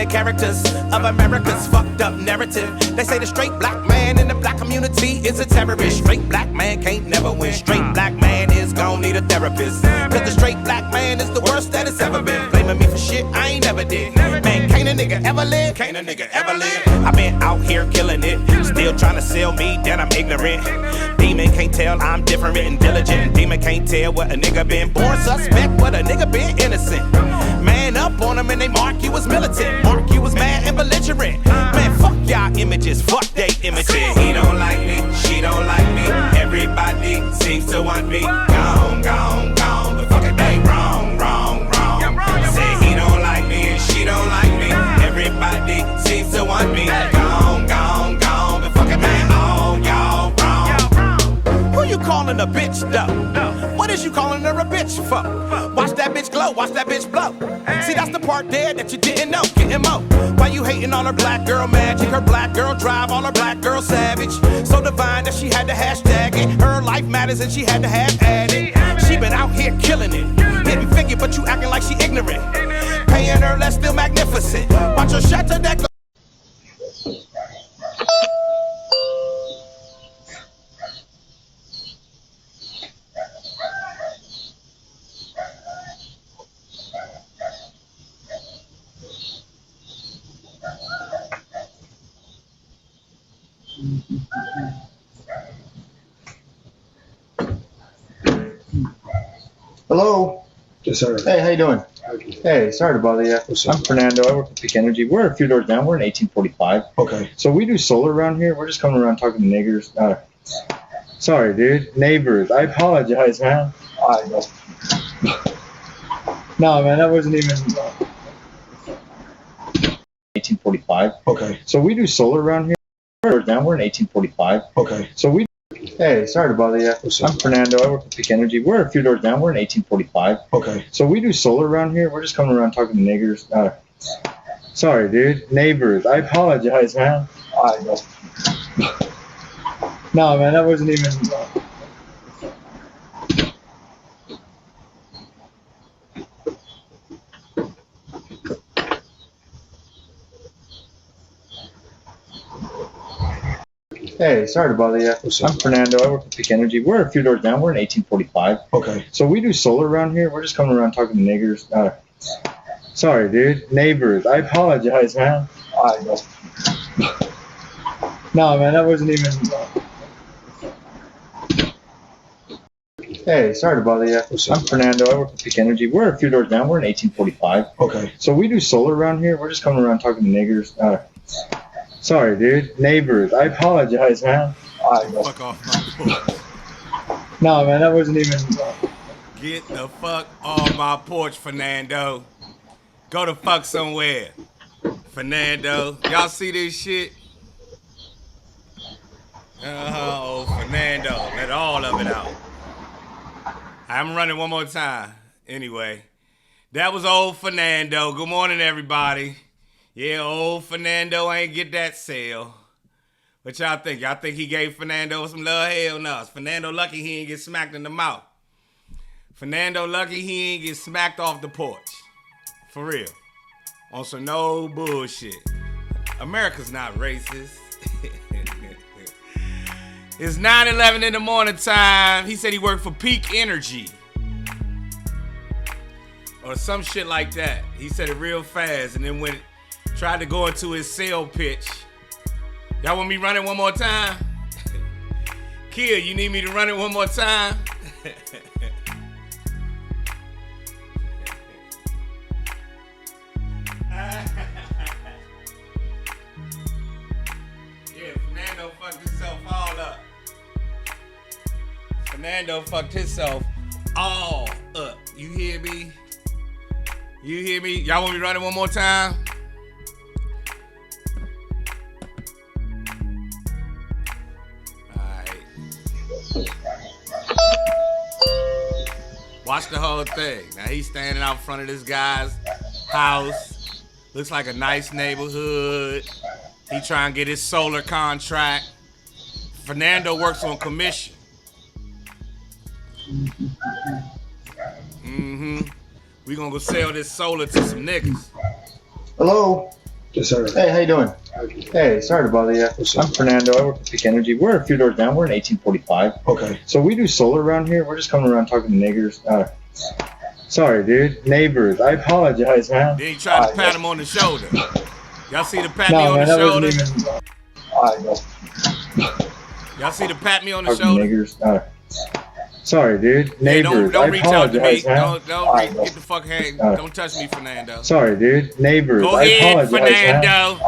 characters of America's fucked up narrative. They say the straight black man in the black community is a terrorist. Straight black man can't never win. Straight black man is gon' need a therapist. Cause the straight black man is the worst that it's ever been. Blaming me for shit I ain't never did. Man, can't a nigga ever live? Can't a nigga ever live? I been out here killing it, still trying to sell me that I'm ignorant. Demon can't tell I'm different and diligent. Demon can't tell what a nigga been born suspect, what a nigga been innocent. Man up on them and they mark you as militant, mark you as mad and belligerent. Man, fuck y'all images, fuck they images. He don't like me, she don't like me. Everybody seems to want me gone, gone, gone. But fuck it, they wrong, wrong, wrong. Say he don't like me and she don't like me. Everybody seems to want me gone, gone, gone. But fuck it, man, all y'all wrong. Who you calling a bitch though? What is you calling her a bitch for? Watch that bitch glow, watch that bitch blow. See, that's the part there that you didn't know. Getting mo. Why you hating on her black girl magic? Her black girl drive, all her black girl savage. So divine that she had to hashtag it. Her life matters and she had to have added. She been out here killing it. Hitting figure, but you acting like she ignorant. Paying her less, still magnificent. Watch her shatter that. Hello. Yes, sir. Hey, how you doing? Hey, sorry to bother you. I'm Fernando. I work at Peak Energy. We're a few doors down. We're in 1845. Okay. So we do solar around here. We're just coming around talking to niggers. Sorry, dude. Neighbors. I apologize, man. I know. No, man, that wasn't even... 1845. Okay. So we do solar around here. We're down. We're in 1845. Okay. So we... Hey, sorry to bother you. I'm Fernando. I work at Peak Energy. We're a few doors down. We're in 1845. Okay. So we do solar around here. We're just coming around talking to niggers. Sorry, dude. Neighbors. I apologize, man. I know. No, man, that wasn't even... Hey, sorry to bother you. I'm Fernando. I work at Peak Energy. We're a few doors down. We're in 1845. Okay. So we do solar around here. We're just coming around talking to niggers. Sorry, dude. Neighbors. I apologize, man. I know. No, man, that wasn't even... Hey, sorry to bother you. I'm Fernando. I work at Peak Energy. We're a few doors down. We're in 1845. Okay. So we do solar around here. We're just coming around talking to niggers. Sorry, dude. Neighbors. I apologize, man. I know. Fuck off my porch. No, man, that wasn't even... Get the fuck off my porch, Fernando. Go to fuck somewhere, Fernando. Y'all see this shit? Oh, Fernando. Let all of it out. I'm running one more time. Anyway, that was old Fernando. Good morning, everybody. Yeah, old Fernando ain't get that sale. What y'all think? Y'all think he gave Fernando some love? Hell no. Fernando lucky he ain't get smacked in the mouth. Fernando lucky he ain't get smacked off the porch. For real. On some no bullshit. America's not racist. It's 9:11 in the morning time. He said he worked for Peak Energy. Or some shit like that. He said it real fast and then tried to go into his sale pitch. Y'all want me running one more time? Kill, you need me to run it one more time? Yeah, Fernando fucked himself all up. Fernando fucked himself all up. You hear me? You hear me? Y'all want me running one more time? Watch the whole thing. Now he's standing out front of this guy's house. Looks like a nice neighborhood. He trying to get his solar contract. Fernando works on commission. We gonna go sell this solar to some niggas. Hello. Yes, sir. Hey, how you doing? Hey, sorry to bother you. I'm Fernando. I work at Peak Energy. We're a few doors down. We're in 1845. Okay. So we do solar around here. We're just coming around talking to niggers. Sorry, dude. Neighbors. I apologize, man. Then he tried to pat him on the shoulder. Y'all see the pat me No, on man, the that shoulder? wasn't even. Y'all see the pat me on the Talking shoulder? niggers. Sorry, dude. Hey, Neighbors. don't reach out to me. man. Get the fuck out. Don't touch me, Fernando. Sorry, dude. Neighbors. Go I ahead, apologize, Fernando.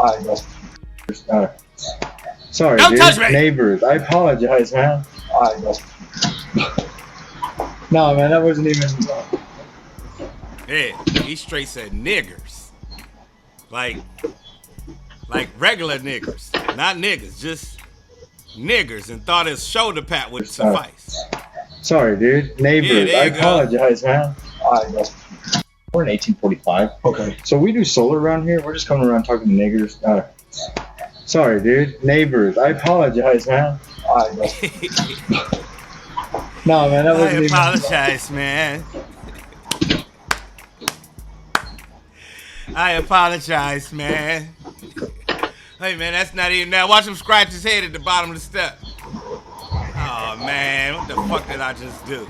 Sorry, Don't dude. touch me. Neighbors. I apologize, man. No, man, that wasn't even. Yeah, he straight said niggers. Like regular niggers. Not niggas, just niggers, and thought his shoulder pat would suffice. Sorry, dude. Neighbors. Yeah, I there you go. apologize, man. We're in 1845. Okay. So we do solar around here. We're just coming around talking to niggers. Sorry, dude. Neighbors. I apologize, man. No, man, that I wasn't even. apologize, man. I apologize, man. Hey, man, that's not even. Now, watch him scratch his head at the bottom of the step. Oh, man, what the fuck did I just do?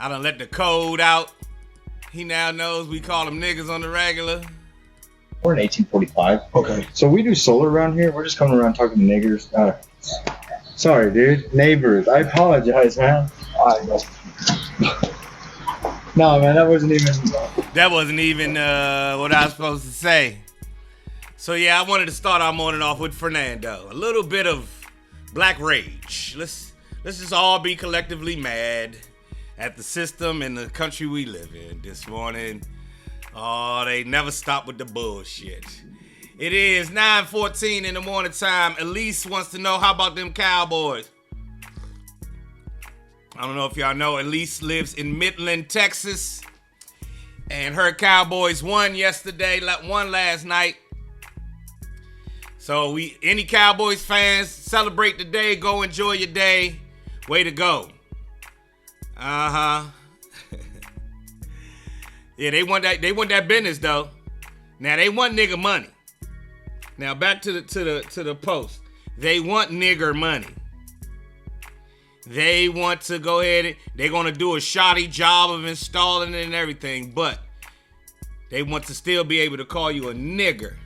I done let the code out. He now knows we call them niggas on the regular. We're in 1845. Okay. So we do solar around here. We're just coming around talking to niggers. Sorry, dude. Neighbors. I apologize, man. No, man, that wasn't even. That wasn't even what I was supposed to say. So yeah, I wanted to start our morning off with Fernando. A little bit of black rage. Let's just all be collectively mad at the system and the country we live in this morning. Oh, they never stop with the bullshit. It is 9:14 in the morning time. Elise wants to know, how about them Cowboys? I don't know if y'all know, Elise lives in Midland, Texas. And her Cowboys won yesterday, won last night. So any Cowboys fans, celebrate the day, go enjoy your day. Way to go. Uh-huh. Yeah, they want that business though. Now they want nigga money. Now back to the post. They want nigger money. They want to go ahead and they're gonna do a shoddy job of installing it and everything, but they want to still be able to call you a nigger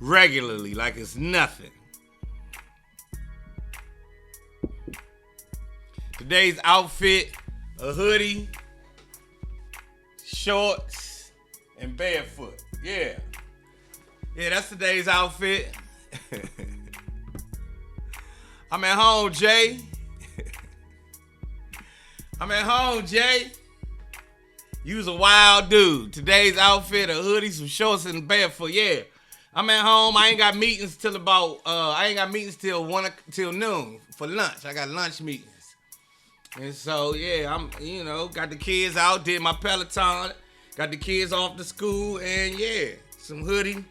regularly, like it's nothing. Today's outfit: a hoodie, shorts, and barefoot. Yeah, that's today's outfit. I'm at home, Jay. I'm at home, Jay. You's a wild dude. Today's outfit: a hoodie, some shorts, and barefoot. Yeah, I'm at home. I ain't got meetings till about. I ain't got meetings till noon for lunch. I got lunch meetings, and so yeah, I'm got the kids out, did my Peloton, got the kids off to school, and yeah, some hoodie,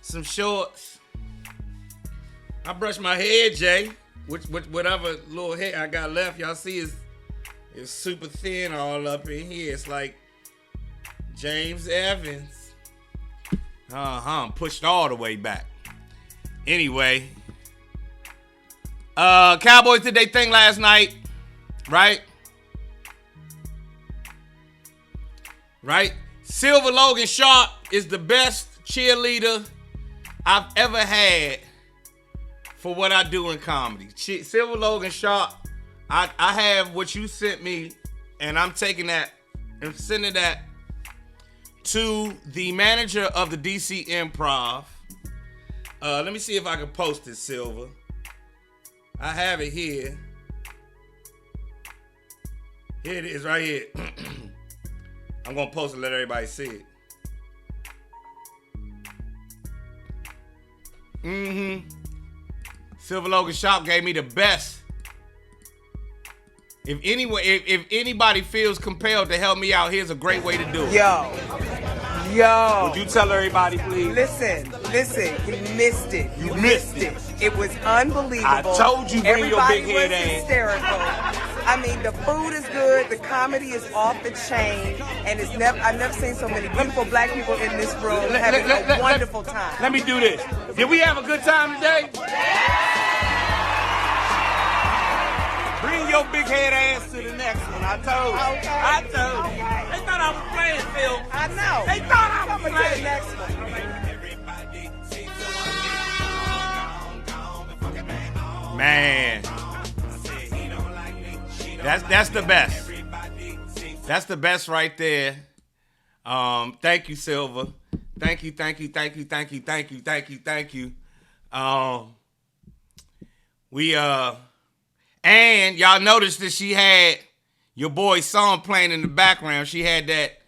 some shorts. I brushed my hair, Jay. Whatever little hair I got left, y'all see is super thin all up in here. It's like James Evans. I'm pushed all the way back. Anyway, Cowboys did their thing last night, right? Right? Silver Logan Sharp is the best cheerleader I've ever had for what I do in comedy. Silver Logan Sharp, I have what you sent me, and I'm taking that and sending that to the manager of the DC Improv. Let me see if I can post it, Silver. I have it here. Here it is, right here. I'm gonna post it and let everybody see it. Silver Logan Shop gave me the best. If anybody feels compelled to help me out, here's a great way to do it. Yo. Would you tell everybody, please? Listen, you missed it. You missed it. It was unbelievable. I told you, bring your big head Everybody was hysterical. I mean, the food is good, the comedy is off the chain, and I've never seen so many beautiful black people in this room having a wonderful time. Let me do this. Did we have a good time today? Bring your big head ass to the next one. I told you. Okay. I told you. Okay. They thought I was playing, Phil. I know. They thought I was Coming to the playing. next one. Man, that's the best. That's the best right there. Thank you, Silver. Thank you. And y'all noticed that she had your boy's song playing in the background. She had that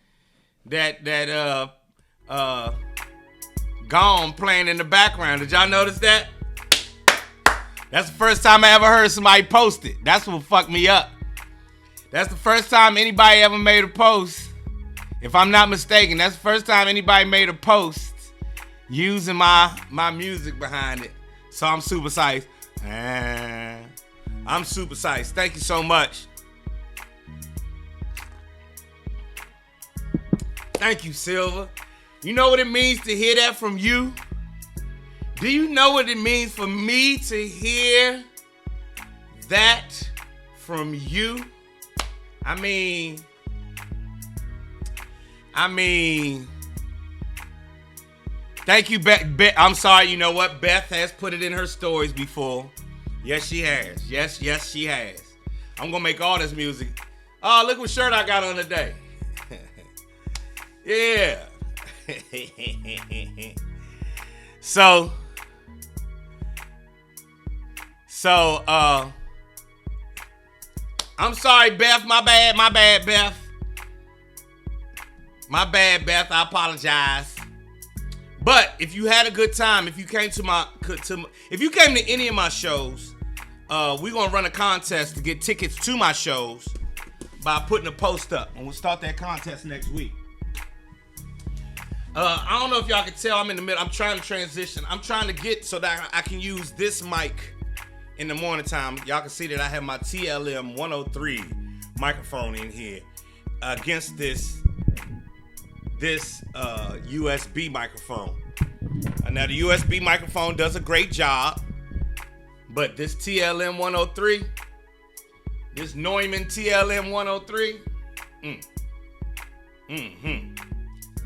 Gone playing in the background. Did y'all notice that? That's the first time I ever heard somebody post it. That's what fucked me up. That's the first time anybody ever made a post. If I'm not mistaken, that's the first time anybody made a post using my music behind it. So I'm super psyched. I'm super psyched. Thank you so much. Thank you, Silver. You know what it means to hear that from you? Do you know what it means for me to hear that from you? I mean, thank you, Beth. I'm sorry, you know what? Beth has put it in her stories before. Yes, she has. Yes, she has. I'm going to make all this music. Oh, look what shirt I got on today. Yeah. So, I'm sorry, Beth. My bad, Beth. My bad, Beth. I apologize. But if you had a good time, if you came if you came to any of my shows, we're gonna run a contest to get tickets to my shows by putting a post up, and we'll start that contest next week. I don't know if y'all can tell, I'm in the middle. I'm trying to transition. I'm trying to get so that I can use this mic in the morning time. Y'all can see that I have my TLM 103 microphone in here against this USB microphone. Now the USB microphone does a great job, but this TLM 103, this Neumann TLM 103,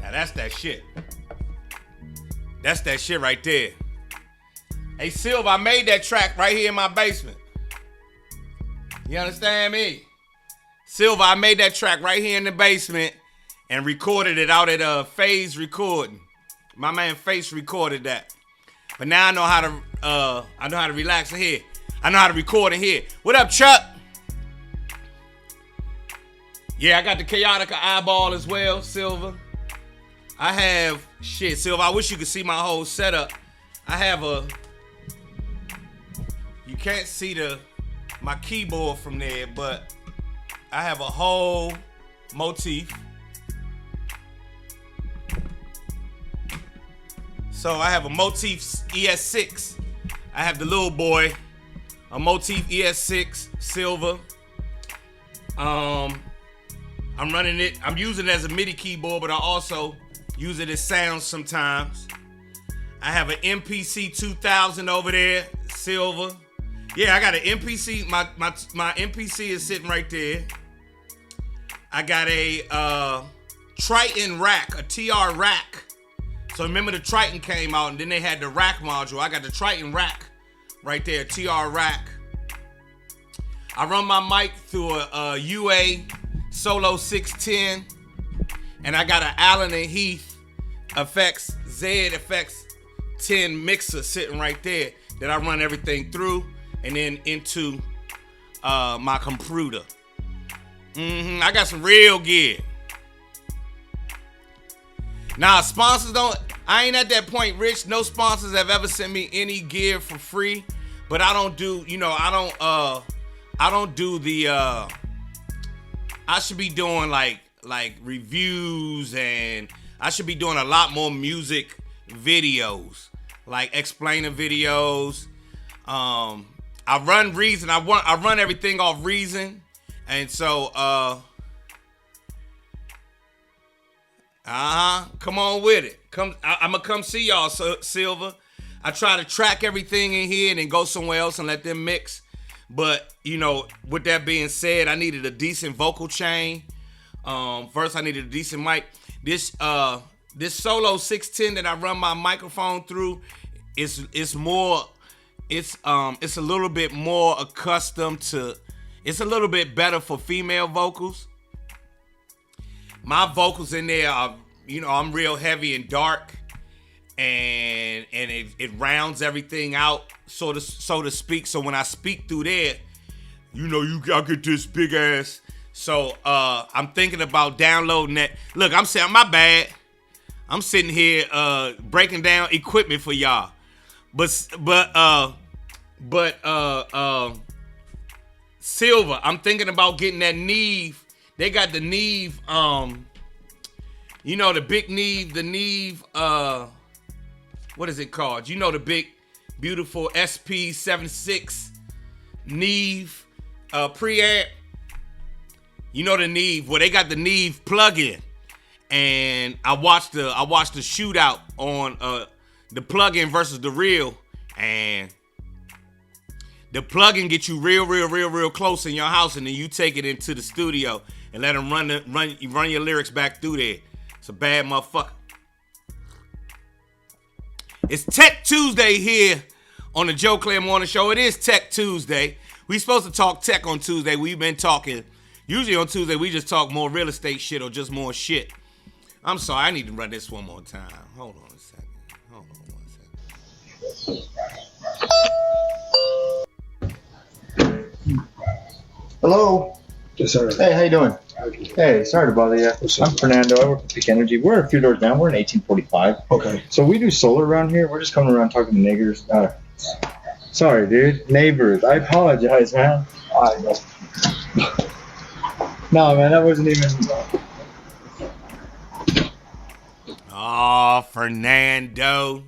now that's that shit. That's that shit right there. Hey, Silva, I made that track right here in my basement. You understand me? Silva, I made that track right here in the basement and recorded it out at Phase Recording. My man Face recorded that. But now I know how to relax in here. I know how to record in here. What up, Chuck? Yeah, I got the Chaotica eyeball as well, Silva. I have shit, Silva. I wish you could see my whole setup. I have you can't see my keyboard from there, but I have a whole motif. So I have a motif ES6. I have the little boy, a motif ES6 silver. I'm running it. I'm using it as a MIDI keyboard, but I also use it as sounds sometimes. I have an MPC 2000 over there, silver. Yeah, I got an MPC. My MPC is sitting right there. I got a Triton rack, a TR rack. So remember the Triton came out and then they had the rack module. I got the Triton rack right there, TR rack. I run my mic through a UA Solo 610. And I got an Allen and Heath ZFX 10 mixer sitting right there that I run everything through and then into my computer. I got some real gear. Now, sponsors I ain't at that point, Rich. No sponsors have ever sent me any gear for free. But I don't do, I don't do the, I should be doing like reviews, and I should be doing a lot more music videos, like explainer videos. I run Reason. I run everything off Reason, and so Come on with it. I'm gonna come see y'all, Silver. I try to track everything in here and then go somewhere else and let them mix. But with that being said, I needed a decent vocal chain. First, I needed a decent mic. This Solo 610 that I run my microphone through is a little bit more accustomed to. It's a little bit better for female vocals. My vocals in there are, I'm real heavy and dark, and it rounds everything out, so to speak. So when I speak through there, I get this big ass. So I'm thinking about downloading that. Look, I'm saying my bad. I'm sitting here breaking down equipment for y'all, but Silver, I'm thinking about getting that Neve. They got the Neve, the big Neve, the Neve, what is it called? The big, beautiful SP76 Neve preamp. The Neve, well, they got the Neve plug-in. And I watched the shootout on the plug-in versus the real, and the plug-in gets you real close in your house, and then you take it into the studio and let them run your lyrics back through there. It's a bad motherfucker. It's Tech Tuesday here on the Joe Claire Morning Show. It is Tech Tuesday. We supposed to talk tech on Tuesday. We've been talking. Usually on Tuesday we just talk more real estate shit or just more shit. I'm sorry. I need to run this one more time. Hold on a second. Hold on 1 second. Hello. Yes, sir. Hey, how you doing? Hey, sorry to bother you. I'm Fernando. I work for Peak Energy. We're a few doors down. We're in 1845. Okay. So we do solar around here. We're just coming around talking to niggers. Sorry, dude. Neighbors. I apologize, man. I know. No, man, that wasn't even... Oh, Fernando.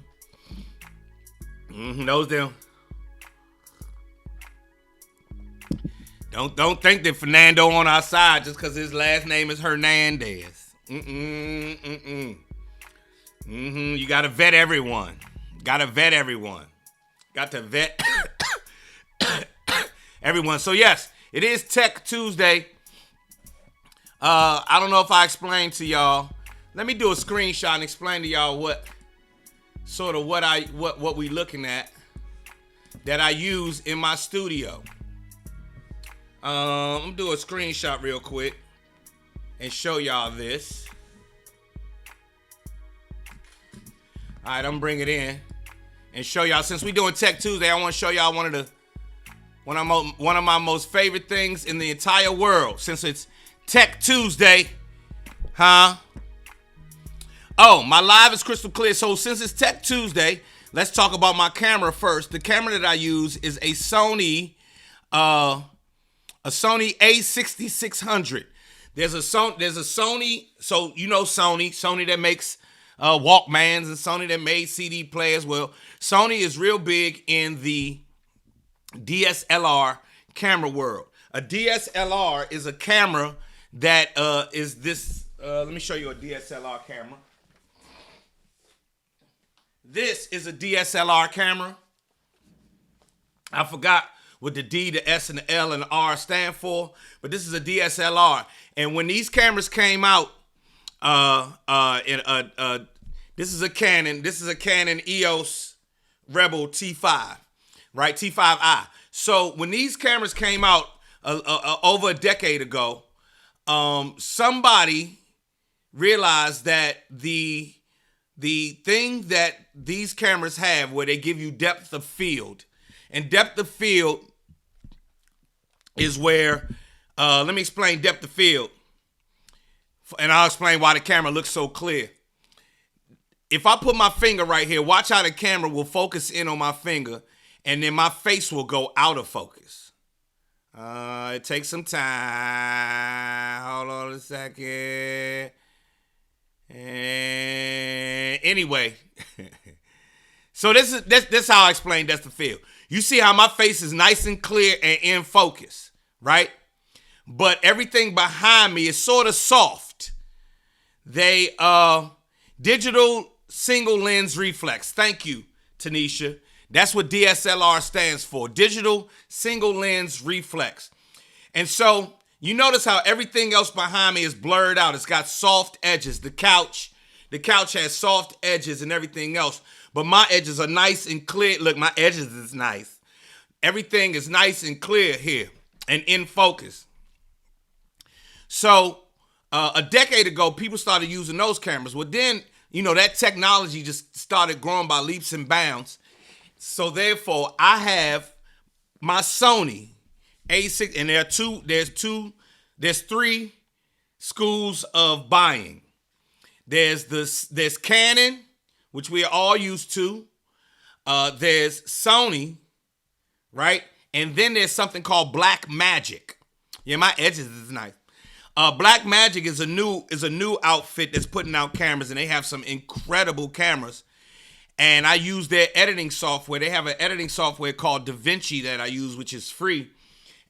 Those them. Don't think that Fernando on our side just because his last name is Hernandez. You gotta vet everyone. Got to vet everyone. So yes, it is Tech Tuesday. I don't know if I explained to y'all. Let me do a screenshot and explain to y'all what we looking at that I use in my studio. I'm gonna do a screenshot real quick and show y'all this. All right, I'm gonna bring it in and show y'all. Since we doing Tech Tuesday, I want to show y'all one of my most favorite things in the entire world. Since it's Tech Tuesday, huh? Oh, my live is crystal clear. So since it's Tech Tuesday, let's talk about my camera first. The camera that I use is a Sony A6600. There's a Sony, so Sony that makes Walkmans, and Sony that made CD players. Well, Sony is real big in the DSLR camera world. A DSLR is a camera that is this. Let me show you a DSLR camera. This is a DSLR camera. I forgot what the D, the S, and the L, and the R stand for, but this is a DSLR. And when these cameras came out, this is a Canon EOS Rebel T5, right? T5i. So when these cameras came out over a decade ago, somebody realized that the thing that these cameras have, where they give you depth of field, and depth of field is where, let me explain depth of field, and I'll explain why the camera looks so clear. If I put my finger right here, watch how the camera will focus in on my finger, and then my face will go out of focus. It takes some time. Hold on a second. And anyway, so this is how I explain depth of field. You see how my face is nice and clear and in focus, right? But everything behind me is sort of soft. They digital single lens reflex. Thank you, Tanisha. That's what DSLR stands for. Digital single lens reflex. And so you notice how everything else behind me is blurred out. It's got soft edges. The couch has soft edges and everything else. But my edges are nice and clear. Look, my edges is nice. Everything is nice and clear here and in focus. So a decade ago, people started using those cameras. Well, then, that technology just started growing by leaps and bounds. So therefore, I have my Sony A6, and there's three schools of buying. There's Canon, which we are all used to. There's Sony, right? And then there's something called Black Magic. Yeah, my edges is nice. Black Magic is a new outfit that's putting out cameras, and they have some incredible cameras. And I use their editing software. They have an editing software called DaVinci that I use, which is free.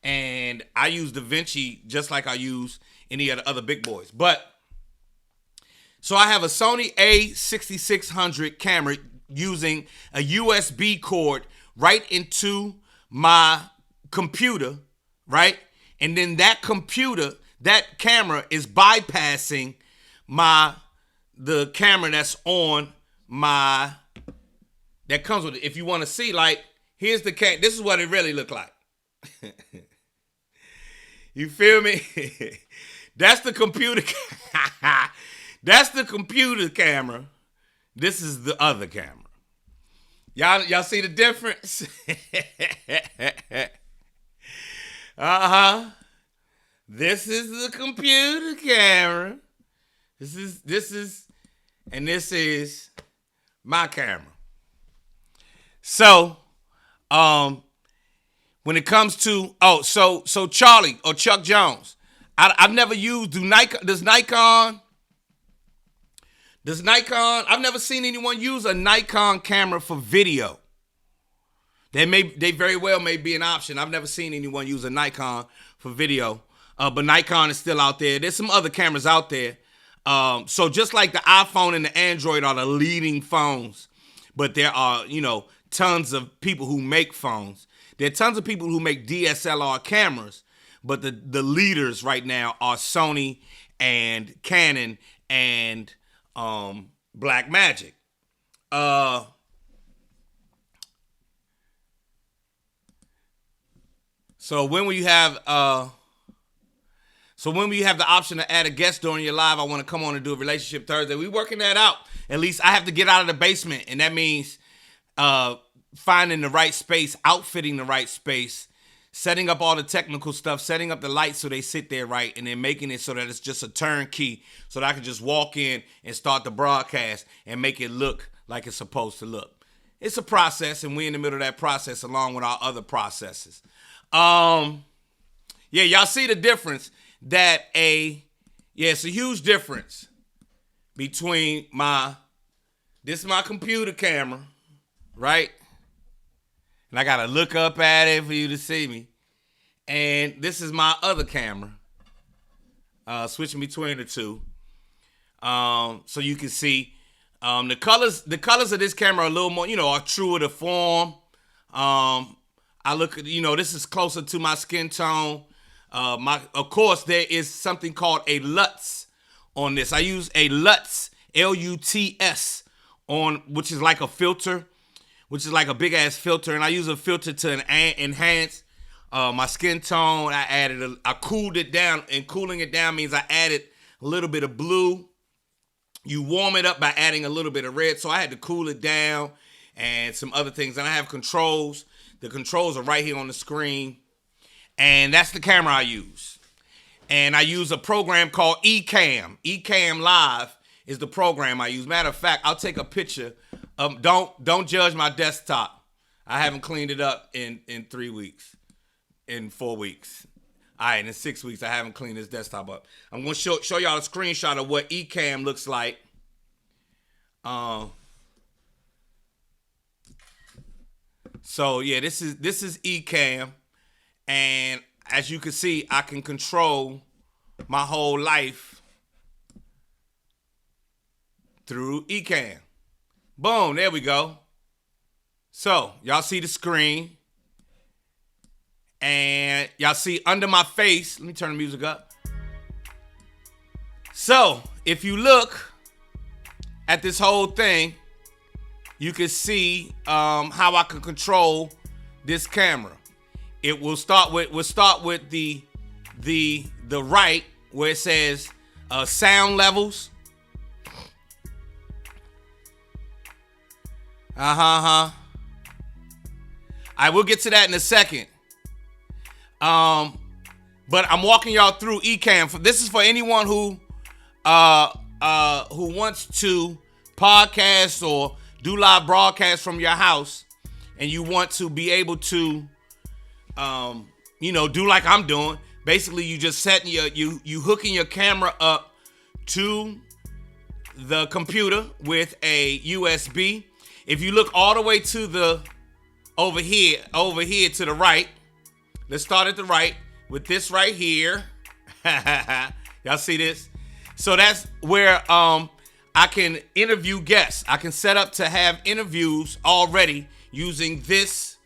And I use DaVinci just like I use any of the other big boys. But so I have a Sony A6600 camera using a USB cord right into my computer, right? And then that camera is bypassing the camera that's on that comes with it. If you want to see, like, here's the camera. This is what it really looked like. You feel me? That's the computer. That's the computer camera. This is the other camera. Y'all see the difference? This is the computer camera. This is my camera. So, when it comes to so Charlie or Chuck Jones, I've never used does Nikon. I've never seen anyone use a Nikon camera for video. They very well may be an option. I've never seen anyone use a Nikon for video, but Nikon is still out there. There's some other cameras out there. So just like the iPhone and the Android are the leading phones, but there are, tons of people who make phones. There are tons of people who make DSLR cameras, but the leaders right now are Sony and Canon and Black Magic. So when will you have the option to add a guest during your live? I want to come on and do a Relationship Thursday. We're working that out. At least I have to get out of the basement, and that means finding the right space, outfitting the right space, setting up all the technical stuff, setting up the lights so they sit there right, and then making it so that it's just a turnkey so that I can just walk in and start the broadcast and make it look like it's supposed to look. It's a process, and we're in the middle of that process along with our other processes. Yeah, y'all see the difference it's a huge difference between this is my computer camera, right? And I got to look up at it for you to see me. And this is my other camera. Switching between the two. So you can see the colors of this camera are a little more, are truer to form. I look at, this is closer to my skin tone. Of course, there is something called a LUTs on this. I use a LUTs, LUTS, which is like a filter, which is like a big ass filter, and I use a filter to enhance my skin tone. I cooled it down, and cooling it down means I added a little bit of blue. You warm it up by adding a little bit of red, so I had to cool it down and some other things. And I have controls. The controls are right here on the screen, and that's the camera I use. And I use a program called Ecamm. Ecamm Live is the program I use. Matter of fact, I'll take a picture. Don't judge my desktop. I haven't cleaned it up in 3 weeks, in 4 weeks. All right, in 6 weeks, I haven't cleaned this desktop up. I'm going to show y'all a screenshot of what Ecamm looks like. So yeah, this is Ecamm, and as you can see, I can control my whole life through Ecamm. Boom, there we go. So, y'all see the screen. And y'all see under my face, let me turn the music up. So, if you look at this whole thing, you can see how I can control this camera. It will start with the right where it says sound levels. I will get to that in a second. But I'm walking y'all through Ecamm. This is for anyone who wants to podcast or do live broadcast from your house, and you want to be able to, do like I'm doing. Basically, you just setting you hooking your camera up to the computer with a USB. If you look all the way to the over here to the right, let's start at the right with this right here. Y'all see this? So that's where I can interview guests. I can set up to have interviews already using this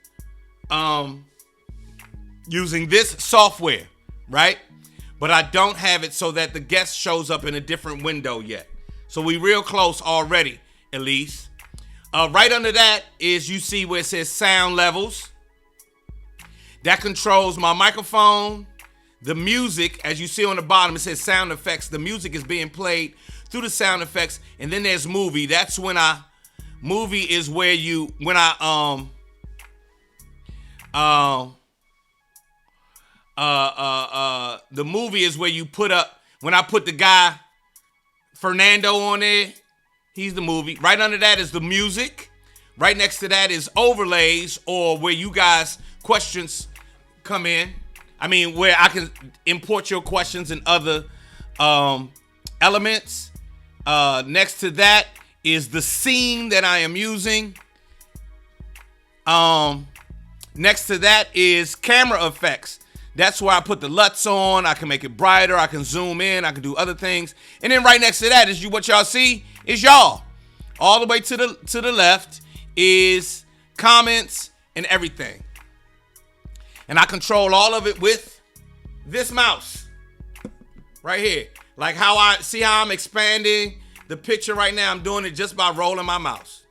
software, right? But I don't have it so that the guest shows up in a different window yet. So we real close already, at least. Right under that is, you see where it says sound levels. That controls my microphone, the music. As you see on the bottom, it says sound effects. The music is being played through the sound effects. And then there's movie. That's when movie is where the movie is where you put up, when I put the guy Fernando on there, he's the movie. Right under that is the music. Right next to that is overlays, or where you guys questions come in. I mean, where I can import your questions and other elements. Next to that is the scene that I am using. Next to that is camera effects. That's where I put the LUTs on. I can make it brighter. I can zoom in. I can do other things. And then right next to that is what y'all see is y'all. All the way to the left is comments and everything. And I control all of it with this mouse right here. Like how I'm expanding the picture right now. I'm doing it just by rolling my mouse.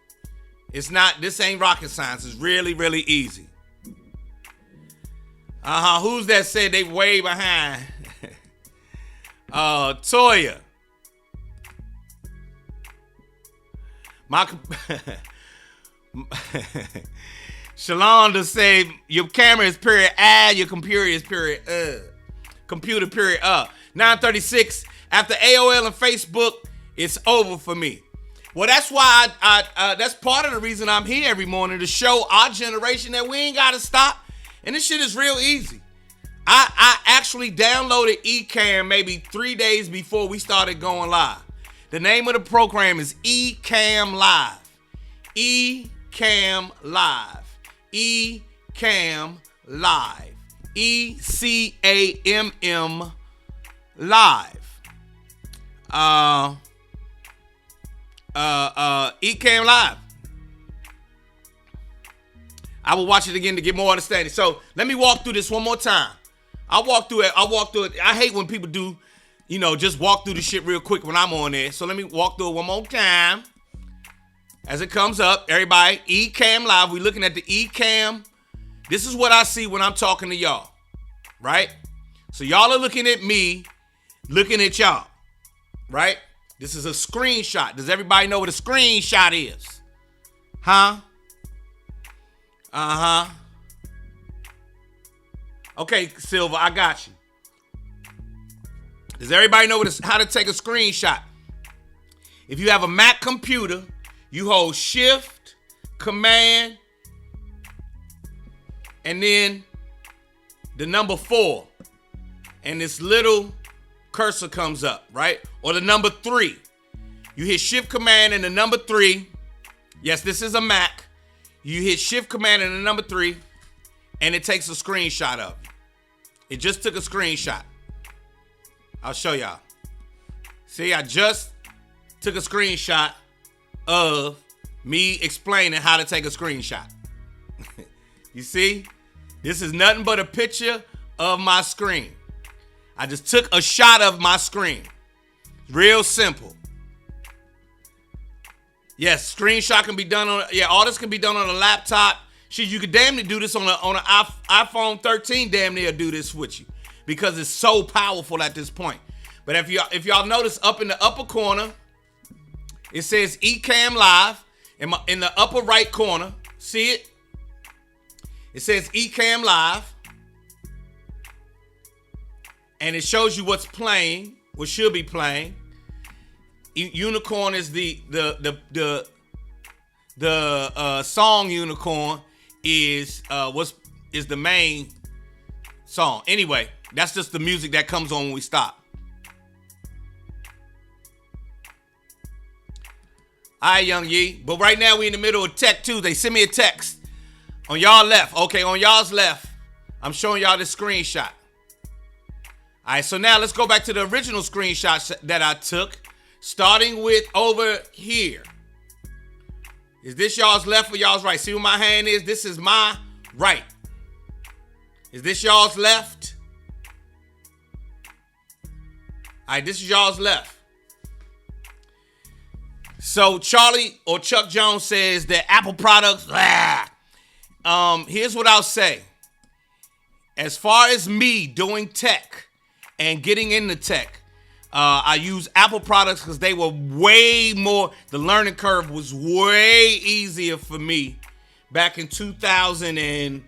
This ain't rocket science. It's really, really easy. Who's that said they way behind? Toya. Shalonda say your camera is period your computer is period computer period 9:36 after AOL and Facebook, it's over for me. Well, that's why that's part of the reason I'm here every morning, to show our generation that we ain't gotta stop. And this shit is real easy. I actually downloaded Ecamm maybe 3 days before we started going live. The name of the program is Ecamm Live. Ecamm Live. Ecamm Live. ECAMM Live. Ecamm Live. I will watch it again to get more understanding. So let me walk through this one more time. I'll walk through it. I hate when people do, just walk through the shit real quick when I'm on there. So let me walk through it one more time. As it comes up, everybody, Ecamm Live. We're looking at the Ecamm. This is what I see when I'm talking to y'all, right? So y'all are looking at me, looking at y'all, right? This is a screenshot. Does everybody know what a screenshot is? Huh? Okay, Silver, I got you. Does everybody know how to take a screenshot? If you have a Mac computer, you hold Shift, Command, and then the number 4. And this little cursor comes up, right? Or the number 3. You hit Shift, Command, and the number 3. Yes, this is a Mac. You hit Shift, Command, and the number 3, and it takes a screenshot of it. It just took a screenshot. I'll show y'all. See, I just took a screenshot of me explaining how to take a screenshot. You see? This is nothing but a picture of my screen. I just took a shot of my screen. Real simple. Yes, screenshot can be done on, all this can be done on a laptop. Shit, you could damn near do this on an iPhone 13, damn near do this with you. Because it's so powerful at this point. But if y'all notice up in the upper corner, it says Ecamm Live. In the upper right corner, see it? It says Ecamm Live. And it shows you what's playing, what should be playing. Unicorn is the song. Unicorn is the main song. Anyway, that's just the music that comes on when we stop. All right, Young Yee. But right now we in the middle of Tech Tuesday. Send me a text. On y'all left. Okay, on y'all's left, I'm showing y'all this screenshot. All right, so now let's go back to the original screenshot that I took. Starting with over here. Is this y'all's left or y'all's right? See where my hand is? This is my right. Is this y'all's left? All right, this is y'all's left. So Charlie or Chuck Jones says that Apple products, here's what I'll say. As far as me doing tech and getting into tech, I use Apple products because they were way more, the learning curve was way easier for me back in 2000 and,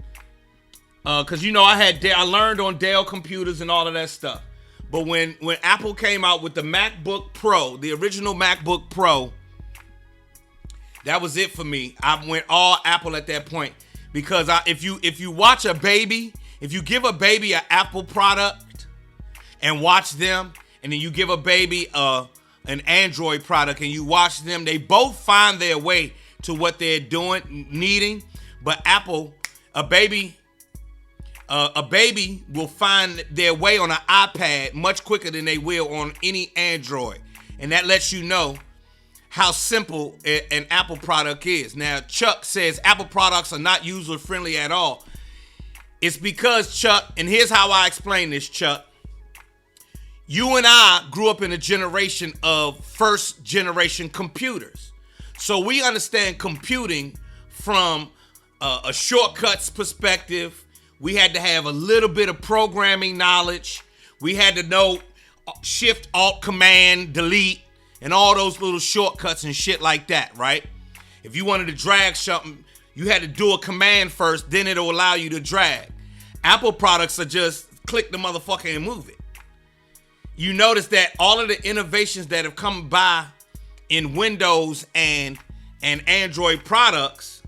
because I learned on Dell computers and all of that stuff. But when Apple came out with the MacBook Pro, the original MacBook Pro, that was it for me. I went all Apple at that point because if you watch a baby, if you give a baby an Apple product and watch them, and then you give a baby an Android product and you watch them, they both find their way to what they're doing, needing. But Apple, a baby will find their way on an iPad much quicker than they will on any Android. And that lets you know how simple an Apple product is. Now, Chuck says Apple products are not user-friendly at all. It's because, Chuck, and here's how I explain this, Chuck. You and I grew up in a generation of first-generation computers. So we understand computing from a shortcuts perspective. We had to have a little bit of programming knowledge. We had to know Shift, Alt, Command, Delete, and all those little shortcuts and shit like that, right? If you wanted to drag something, you had to do a command first, then it'll allow you to drag. Apple products are just click the motherfucker and move it. You notice that all of the innovations that have come by in Windows and Android products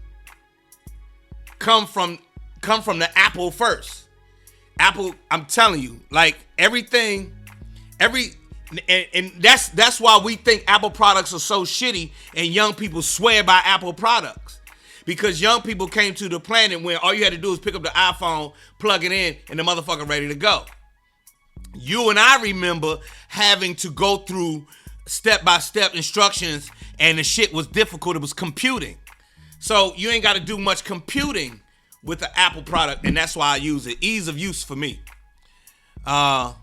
come from the Apple first. Apple, I'm telling you, like everything, and that's why we think Apple products are so shitty and young people swear by Apple products. Because young people came to the planet when all you had to do was pick up the iPhone, plug it in, and the motherfucker ready to go. You and I remember having to go through step-by-step instructions, and the shit was difficult. It was computing. So you ain't got to do much computing with the Apple product, and that's why I use it. Ease of use for me. Apple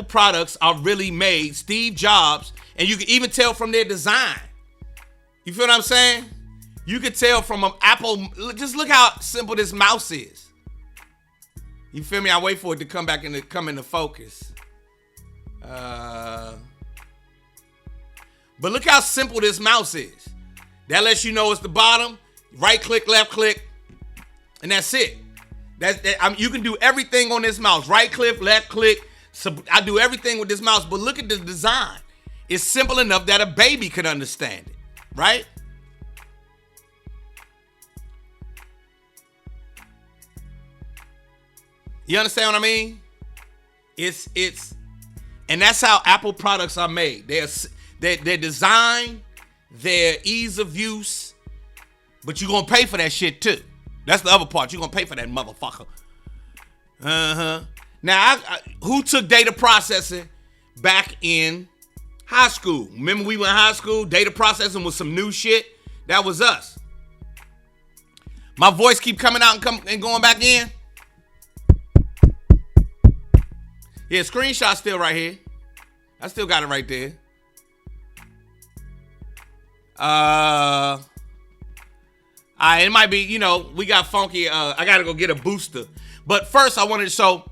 products are really made. Steve Jobs, and you can even tell from their design. You feel what I'm saying? You could tell from Apple. Just look how simple this mouse is. You feel me? I wait for it to come into focus. But look how simple this mouse is. That lets you know it's the bottom. Right click, left click, and that's it. You can do everything on this mouse. Right click, left click. So I do everything with this mouse. But look at the design. It's simple enough that a baby could understand it. Right? You understand what I mean? It's and that's how Apple products are made. They're designed, their ease of use, but you're gonna pay for that shit too. That's the other part. You're gonna pay for that motherfucker. Now, who took data processing back in High school. Remember we went high school? Data processing was some new shit. That was us. My voice keep coming out and going back in. Yeah, screenshot still right here. I still got it right there. It might be, we got funky. I gotta go get a booster. But first I wanted to show,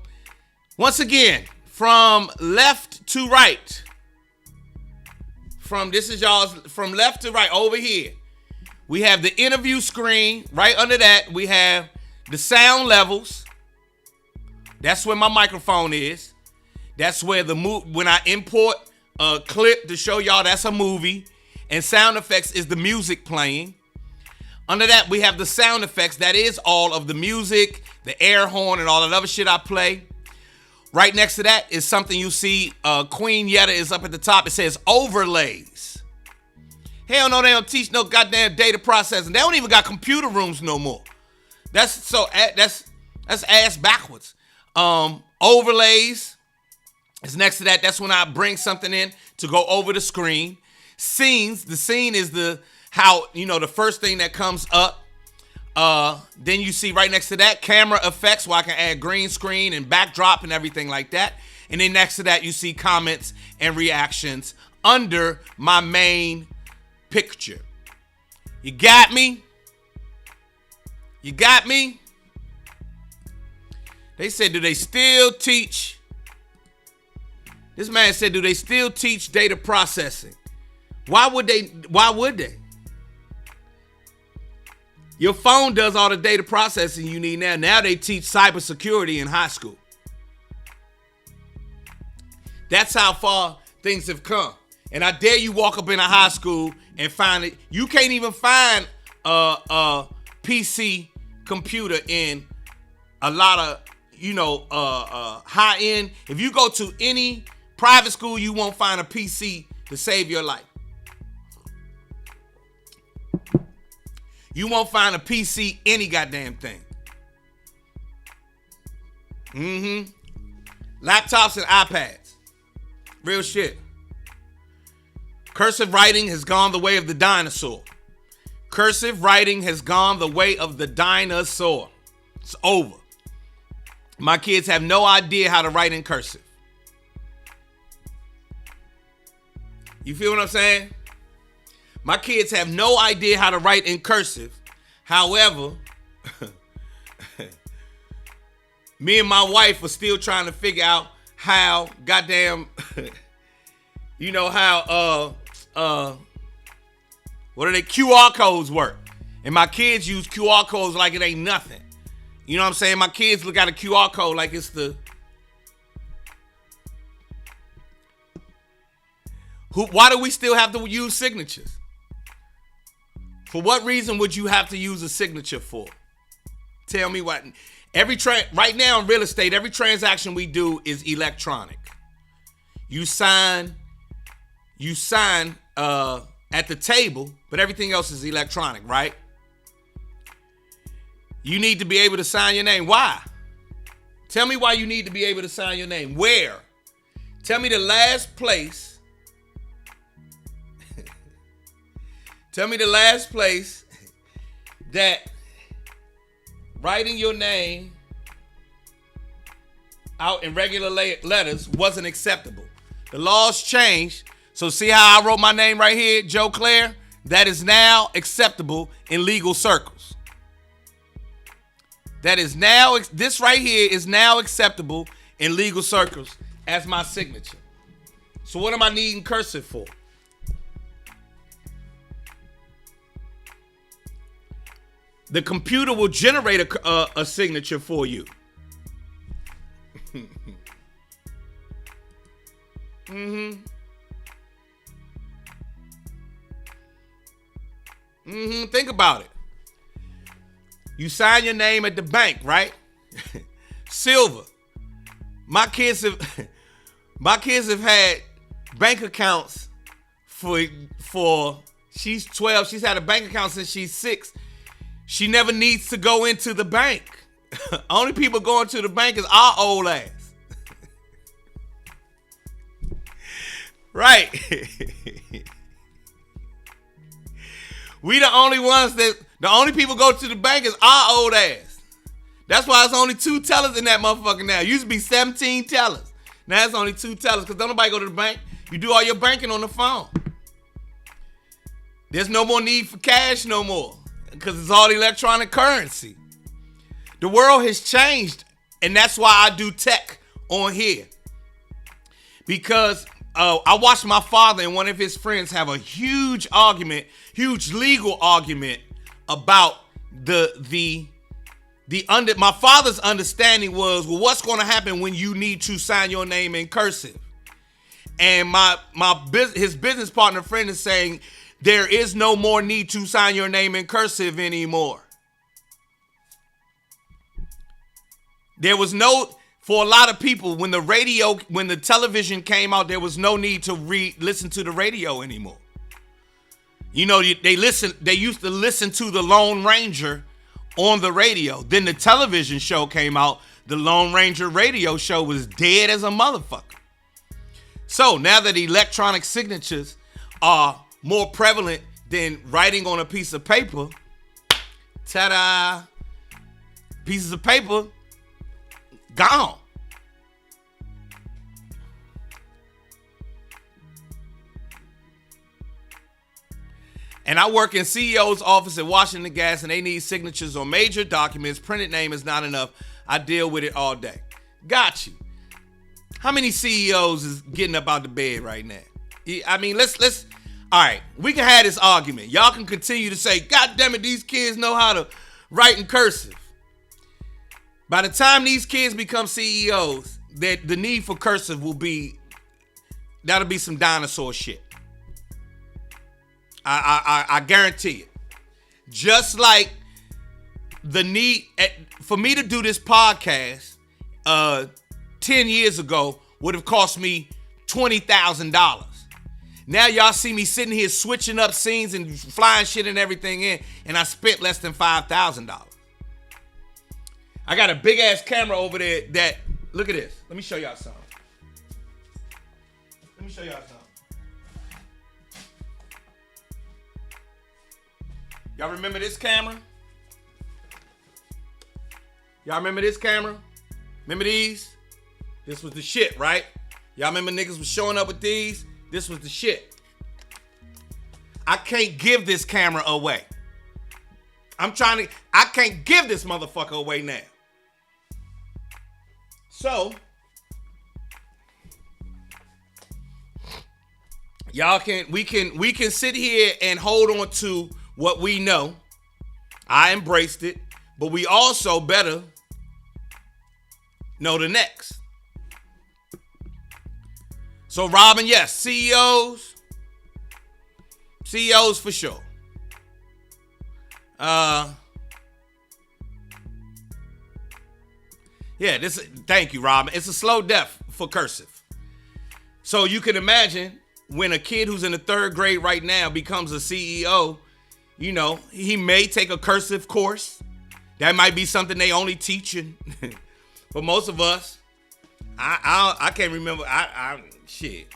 once again, from left to right. This is y'all's from left to right over here. We have the interview screen. Right under that, we have the sound levels. That's where my microphone is. That's where when I import a clip to show y'all that's a movie. And sound effects is the music playing. Under that, we have the sound effects. That is all of the music, the air horn, and all that other shit I play. Right next to that is something you see. Queen Yetta is up at the top. It says overlays. Hell no, they don't teach no goddamn data processing. They don't even got computer rooms no more. That's ass backwards. Overlays is next to that. That's when I bring something in to go over the screen. Scenes. The scene is the first thing that comes up. Then you see right next to that camera effects where I can add green screen and backdrop and everything like that. And then next to that you see comments and reactions under my main picture. You got me? You got me? They said, do they still teach? This man said, do they still teach data processing? Why would they? Your phone does all the data processing you need now. Now they teach cybersecurity in high school. That's how far things have come. And I dare you walk up in a high school and find it. You can't even find a PC computer in a lot of, high end. If you go to any private school, you won't find a PC to save your life. You won't find a PC any goddamn thing. Laptops and iPads. Real shit. Cursive writing has gone the way of the dinosaur. Cursive writing has gone the way of the dinosaur. It's over. My kids have no idea how to write in cursive. You feel what I'm saying? My kids have no idea how to write in cursive. However, me and my wife are still trying to figure out how goddamn, what are they QR codes work? And my kids use QR codes like it ain't nothing. You know what I'm saying? My kids look at a QR code like it's the... Why do we still have to use signatures? For what reason would you have to use a signature for? Tell me what. Right now in real estate, every transaction we do is electronic. You sign at the table, but everything else is electronic, right? You need to be able to sign your name. Why? Tell me why you need to be able to sign your name. Where? Tell me the last place. Tell me the last place that writing your name out in regular letters wasn't acceptable. The laws changed. So see how I wrote my name right here, Joe Claire? That is now acceptable in legal circles. This right here is now acceptable in legal circles as my signature. So what am I needing cursive for? The computer will generate a signature for you. Think about it. You sign your name at the bank, right? Silver. My kids have had bank accounts for she's 12. She's had a bank account since she's 6. She never needs to go into the bank. Only people going to the bank is our old ass. Right. We the only ones the only people go to the bank is our old ass. That's why it's only 2 tellers in that motherfucker now. It used to be 17 tellers. Now it's only 2 tellers because don't nobody go to the bank. You do all your banking on the phone. There's no more need for cash no more because it's all electronic currency. The world has changed, and that's why I do tech on here. Because I watched my father and one of his friends have a huge legal argument about my father's understanding was, well, what's going to happen when you need to sign your name in cursive? And his business partner friend is saying there is no more need to sign your name in cursive anymore. There was for a lot of people, when the television came out, there was no need to listen to the radio anymore. You know, they used to listen to the Lone Ranger on the radio. Then the television show came out. The Lone Ranger radio show was dead as a motherfucker. So now that electronic signatures are more prevalent than writing on a piece of paper, ta-da, pieces of paper, gone. And I work in CEO's office at Washington Gas, and they need signatures on major documents. Printed name is not enough. I deal with it all day. Got you. How many CEOs is getting up out the bed right now? I mean, let's. All right, we can have this argument. Y'all can continue to say, God damn it, these kids know how to write in cursive. By the time these kids become CEOs, that the need for cursive that'll be some dinosaur shit. I guarantee it. Just like the need for me to do this podcast 10 years ago would have cost me $20,000. Now y'all see me sitting here switching up scenes and flying shit and everything in, and I spent less than $5,000. I got a big ass camera over there that, look at this. Let me show y'all something. Y'all remember this camera? Remember these? This was the shit, right? Y'all remember niggas was showing up with these? This was the shit. I can't give this camera away. I can't give this motherfucker away now. So, we can sit here and hold on to what we know. I embraced it, but we also better know the next. So, Robin, yes, CEOs for sure. Thank you, Robin. It's a slow death for cursive. So you can imagine when a kid who's in the 3rd grade right now becomes a CEO, you know, he may take a cursive course. That might be something they only teach in. But most of us, I can't remember. Shit.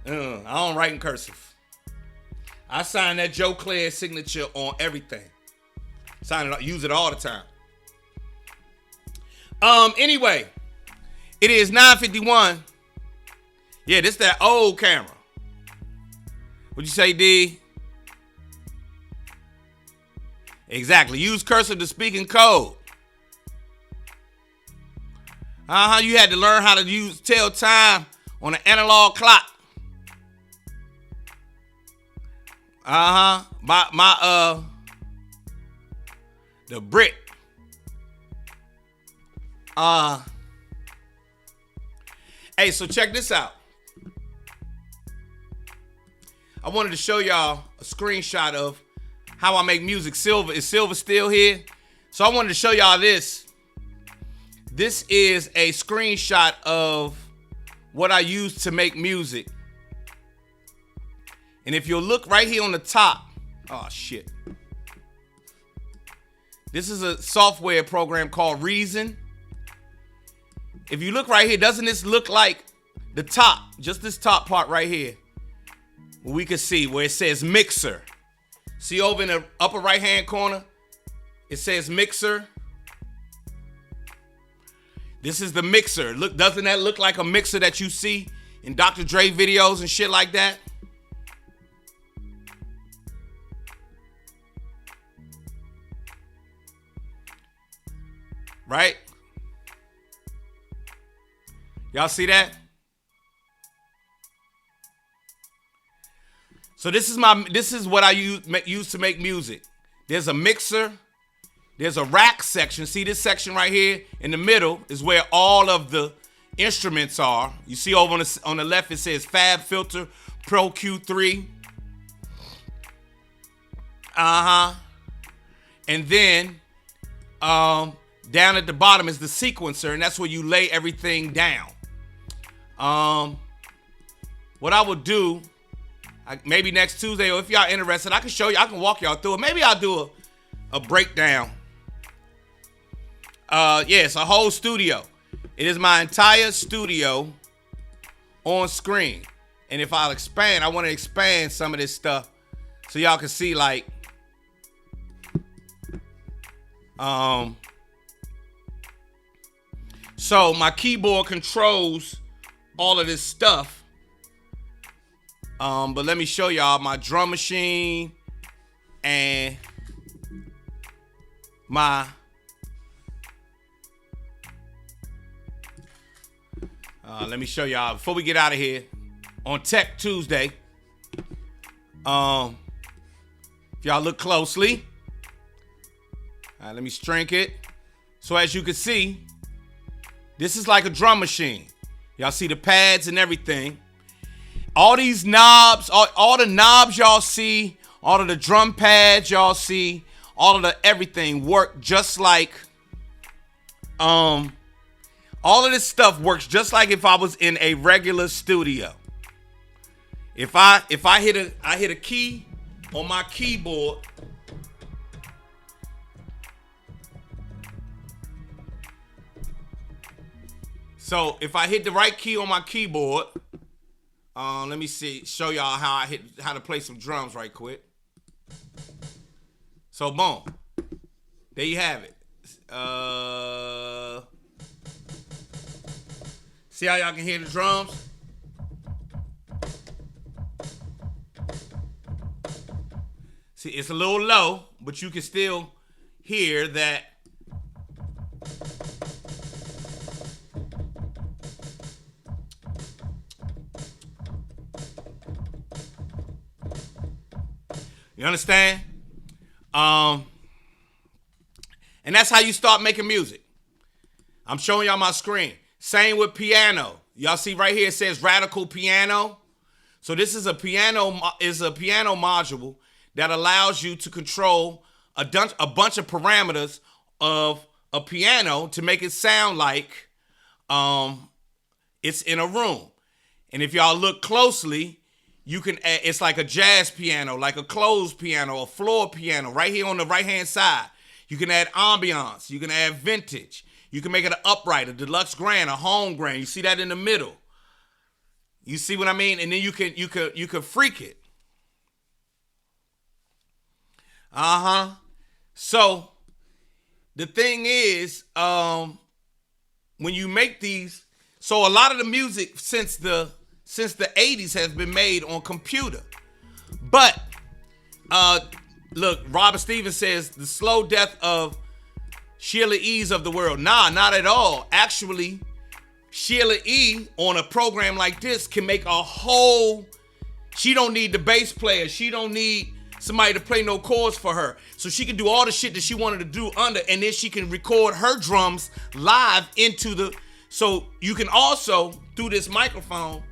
I don't write in cursive. I sign that Joe Clare signature on everything. Sign it, use it all the time. Anyway, it is 9:51. Yeah, this that old camera. What'd you say, D? Exactly. Use cursive to speak in code. You had to learn how to tell time on an analog clock. The brick. Hey, so check this out. I wanted to show y'all a screenshot of how I make music. Silver, is Silver still here? So I wanted to show y'all this. This is a screenshot of what I use to make music. And if you'll look right here on the top, oh shit. This is a software program called Reason. If you look right here, doesn't this look like the top, just this top part right here, we can see where it says mixer. See over in the upper right hand corner, it says mixer. This is the mixer. Look, doesn't that look like a mixer that you see in Dr. Dre videos and shit like that? Right? Y'all see that? So this is what I use to make music. There's a mixer. There's a rack section. See this section right here in the middle is where all of the instruments are. You see over on the left it says Fab Filter Pro Q3. And then down at the bottom is the sequencer, and that's where you lay everything down. What I would do, maybe next Tuesday, or if y'all interested, I can show you, I can walk y'all through it. Maybe I'll do a breakdown. Yeah, it's a whole studio. It is my entire studio on screen. And if I'll expand, I want to expand some of this stuff so y'all can see, like, so my keyboard controls all of this stuff. But let me show y'all my drum machine and my let me show y'all before we get out of here on Tech Tuesday. If y'all look closely, let me shrink it. So as you can see, this is like a drum machine. Y'all see the pads and everything. All these knobs, all the knobs y'all see, all of the drum pads y'all see, all of the everything work just like, all of this stuff works just like if I was in a regular studio. If I hit a key on my keyboard, so if I hit the right key on my keyboard, let me show y'all how to play some drums right quick. So boom, there you have it. See how y'all can hear the drums? See, it's a little low, but you can still hear that. You understand? And that's how you start making music. I'm showing y'all my screen. Same with piano. Y'all see right here it says Radical Piano. So this is a piano module that allows you to control a bunch of parameters of a piano to make it sound like it's in a room. And if y'all look closely, you can add, it's like a jazz piano, like a closed piano, a floor piano, right here on the right-hand side. You can add ambiance. You can add vintage. You can make it an upright, a deluxe grand, a home grand. You see that in the middle. You see what I mean? And then you can freak it. So the thing is, when you make these, so a lot of the music since the 80s has been made on computer. But look, Robert Stevens says the slow death of Sheila E's of the world. Nah, not at all. Actually, Sheila E on a program like this can make a whole, she don't need the bass player. She don't need somebody to play no chords for her. So she can do all the shit that she wanted to do under, and then she can record her drums live into the, so you can also, through this microphone,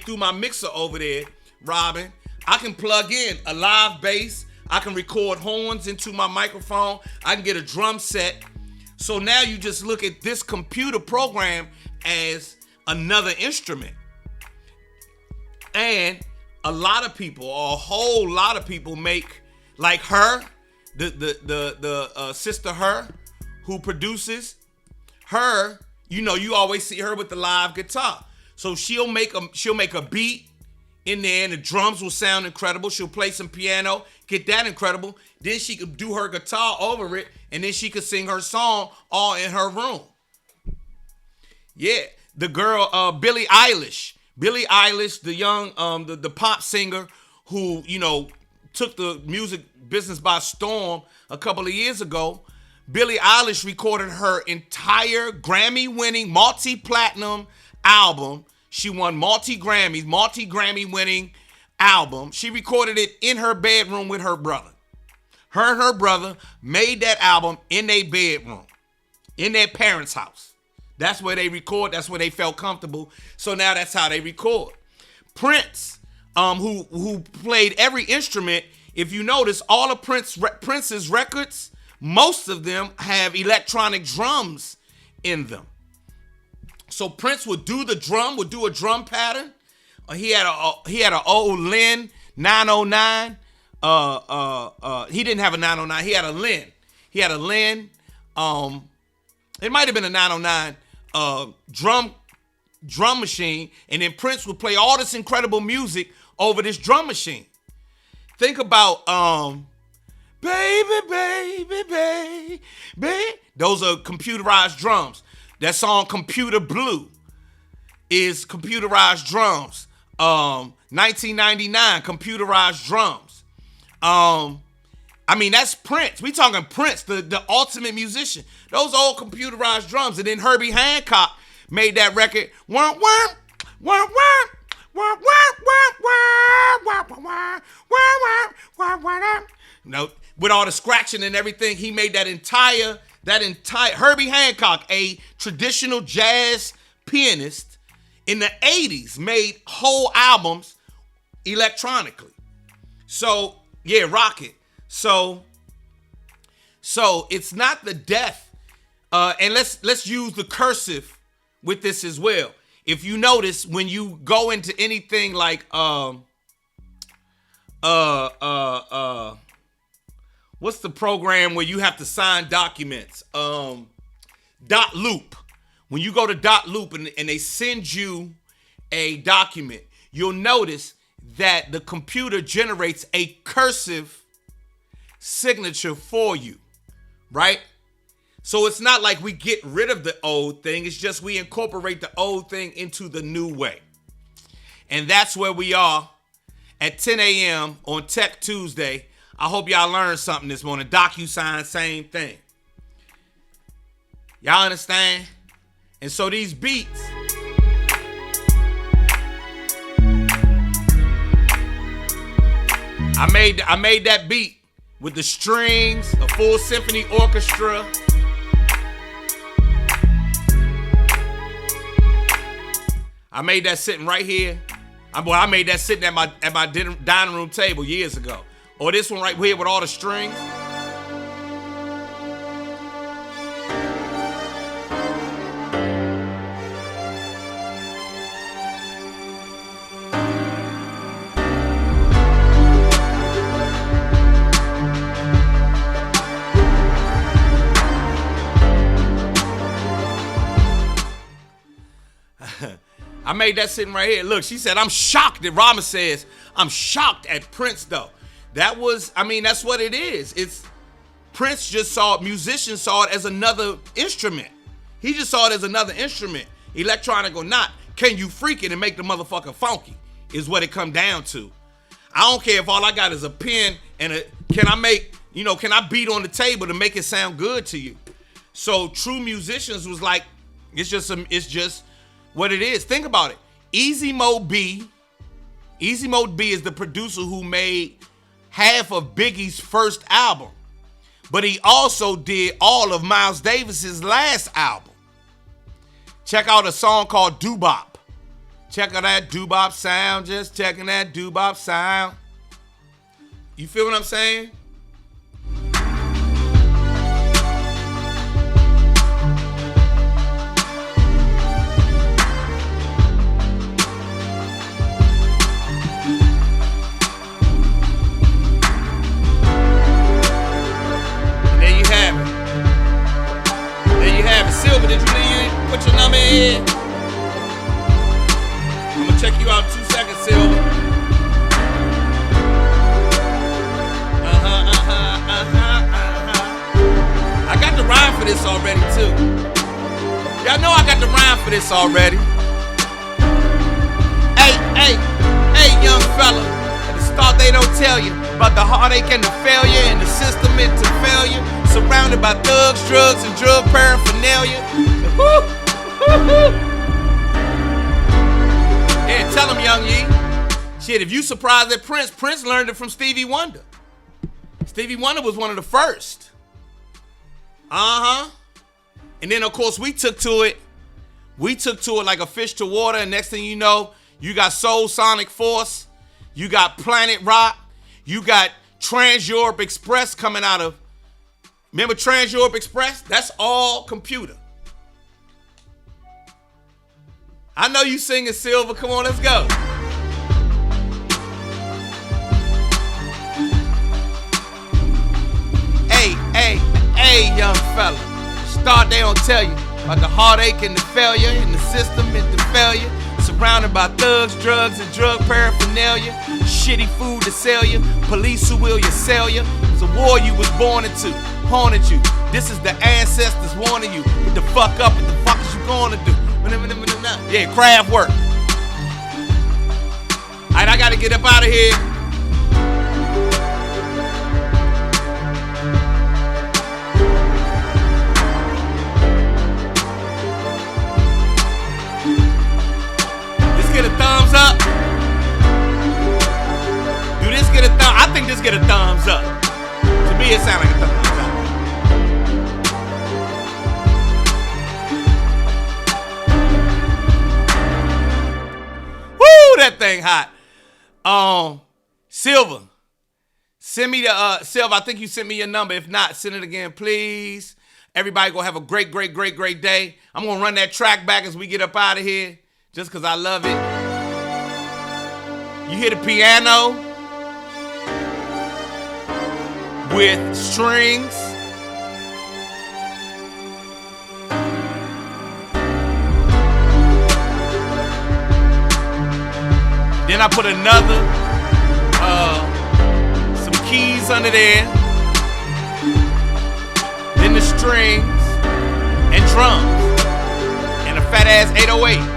through my mixer over there, Robin, I can plug in a live bass. I can record horns into my microphone. I can get a drum set. So now you just look at this computer program as another instrument. And a lot of people, or a whole lot of people make, like her, the sister her, who produces her, you always see her with the live guitar. So she'll make a beat in there, and the drums will sound incredible. She'll play some piano, get that incredible. Then she could do her guitar over it, and then she could sing her song all in her room. Yeah, the girl, Billie Eilish, the young, the pop singer who, you know, took the music business by storm a couple of years ago. Billie Eilish recorded her entire Grammy-winning, multi-platinum album. She won multi-Grammy winning album. She recorded it in her bedroom with her brother. Her and her brother made that album in their bedroom, in their parents' house. That's where they record. That's where they felt comfortable. So now that's how they record. Prince, who played every instrument. If you notice, all of Prince's records, most of them have electronic drums in them. So Prince would do a drum pattern. He had an old Lin 909. He didn't have a 909. He had a Lin. It might have been a 909 drum machine, and then Prince would play all this incredible music over this drum machine. Think about baby. Those are computerized drums. That song Computer Blue is computerized drums. 1999 computerized drums. I mean, that's Prince. We talking Prince, the ultimate musician. Those old computerized drums. And then Herbie Hancock made that record. No, with all the scratching and everything, he made that entire Herbie Hancock, a traditional jazz pianist in the 80s, made whole albums electronically. So yeah, rock it. So it's not the death. And let's use the cursive with this as well. If you notice, when you go into anything like what's the program where you have to sign documents? Dot Loop. When you go to Dot Loop and they send you a document, you'll notice that the computer generates a cursive signature for you, right? So it's not like we get rid of the old thing. It's just we incorporate the old thing into the new way. And that's where we are at 10 a.m. on Tech Tuesday. I hope y'all learned something this morning. DocuSign, same thing. Y'all understand? And so these beats, I made that beat with the strings, a full symphony orchestra. I made that sitting right here. I made that sitting at my dining room table years ago. Or this one right here with all the strings. I made that sitting right here. Look, she said, I'm shocked. That Rama says, I'm shocked at Prince, though. That's what it is. It's Prince musicians saw it as another instrument. He just saw it as another instrument, electronic or not. Can you freak it and make the motherfucker funky is what it come down to. I don't care if all I got is a pen and can I beat on the table to make it sound good to you? So true musicians was like, it's just what it is. Think about it. Easy Mode B is the producer who made half of Biggie's first album, but he also did all of Miles Davis's last album. Check out a song called Doo-Bop. Check out that Doo-Bop sound. Just checking that Doo-Bop sound. You feel what I'm saying? Silver, did you put your number in? of this already. Hey, young fella. At the start they don't tell you about the heartache and the failure and the system into failure. Surrounded by thugs, drugs, and drug paraphernalia. Yeah, tell him, young Yee. Shit, if you surprised at Prince learned it from Stevie Wonder. Stevie Wonder was one of the first. And then, of course, we took to it like a fish to water. And next thing you know, you got Soul Sonic Force. You got Planet Rock. You got Trans-Europe Express coming out of. Remember Trans-Europe Express? That's all computer. I know you singing, Silver. Come on, let's go. Hey, young fella. Start, they don't tell you about the heartache and the failure and the system into failure. Surrounded by thugs, drugs, and drug paraphernalia. Shitty food to sell you. Police who will you sell you. It's a war you was born into. Haunted you. This is the ancestors warning you. Get the fuck up. What the fuck is you gonna do? Yeah, craft work. Alright, I gotta get up out of here. Get a thumbs up. Do this get a thumb? I think this get a thumbs up. To me, it sounds like a thumbs up. Woo, that thing hot. Silver, send me the Silver. I think you sent me your number. If not, send it again, please. Everybody gonna have a great day. I'm gonna run that track back as we get up out of here. Just because I love it. You hear the piano with strings. Then I put another, some keys under there. Then the strings and drums and a fat ass 808.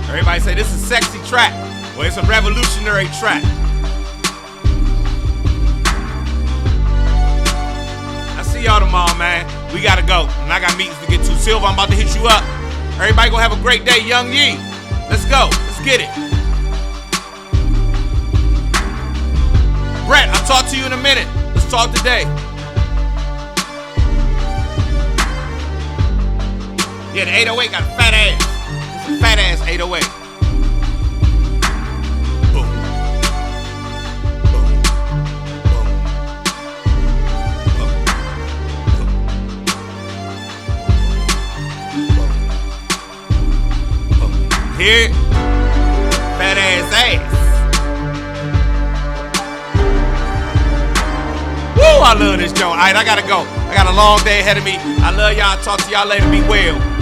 Everybody say this is a sexy track. Well, it's a revolutionary track. I see y'all tomorrow, man. We gotta go. And I got meetings to get to. Silver, I'm about to hit you up. Everybody gonna have a great day, young Yee. Let's go. Let's get it. Brett, I'll talk to you in a minute. Let's talk today. Yeah, the 808 got a fat ass. Fat ass 808. Boom. Boom. Boom. Boom. Here. Fat ass. Woo, I love this joint. Alright, I gotta go. I got a long day ahead of me. I love y'all. Talk to y'all later. Be well.